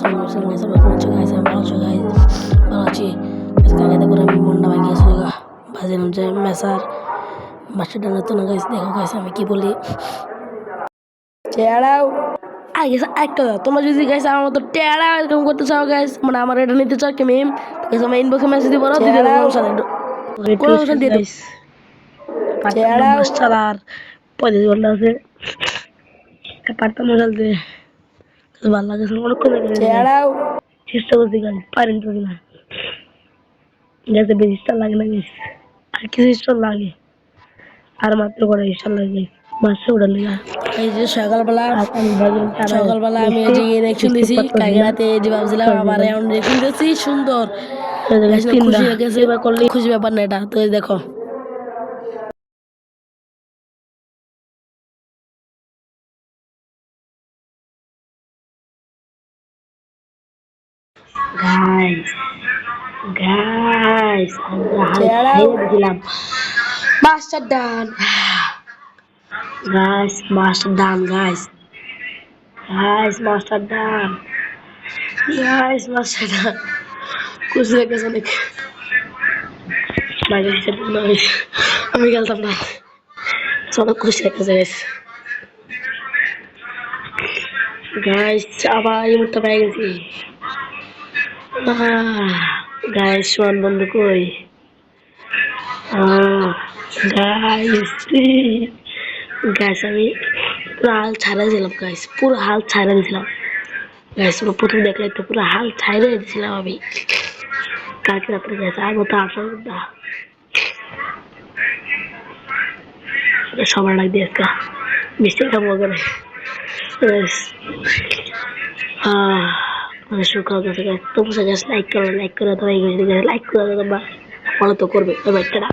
ভালো আছি। কালকে করে আমি মনটা ভাঙিয়ে গেছিল গা, ভাজিলাম যে মেসার বাসাটা নতুন গাইস। দেখো গাইস আমি কি বলি, টেড়াও আই গেছে একটা। তোমরা যদি গাইস আমার মতো টেড়া এরকম করতে চাও গাইস, মানে আমার এটা নিতে চাও কি মেম, গাইস আমার ইনবক্সে মেসেজ দিব, দিতে সমস্যা নেই, কোনো সমস্যা দিয়ে গাইস মাস্টার আর 35 ঘন্টা আছে পারতাম না চলতে। ভালো লাগে অনেকক্ষণ টেড়াও চেষ্টা করছি গাইস, পারেন তো না যাতে বেশি স্টার লাগে না গাইস, আর কিছু স্টার লাগে, আর মাত্র করে স্টার লাগে মাসে উড়াল লিগা। এই যে সকালবেলা আমি এই যে রিয়াকশন দিছি, কালকে রাতে এই যে ভাবছিলাম আবার এখন রিয়াকশন দিয়েছি সুন্দর। খুশি হয়ে গেছে, খুশি ব্যাপার না এটা। তো এই দেখো গাইস গাইস আমরা হারিয়ে দিলাম মাস্টার ডান গাইস, মাস্টার ডান গাইস, মাস্টার ডান মাস্টার ডান খুশি হয়ে গেছে অনেক। আমি খেলতাম না, অনেক খুশি হয়ে গেছে গাইস। আবার এই মুহূর্তে পেয়ে গেছি গাইস। সোয়ান বন্ধু কই গাইস? গাইস আমি পুরো হাল ছাড়া দিয়েছিলাম গাইস, পুরো হাল ছাড়া দিয়েছিলাম গাইস। পুরো প্রথম দেখলে তো পুরো হাল ছাড়া দিয়েছিলাম আমি কালকে রাত্রে গাইস। আর মতো আসার না সবার লাগ দিয়ে আজকে মিষ্টি খাবো করে মানে শুকাও গেছে গাইস। তবু গাইস লাইক করো তো, লাইক করে তোমরা ফলো তো করবে তো, বাচ্চারা।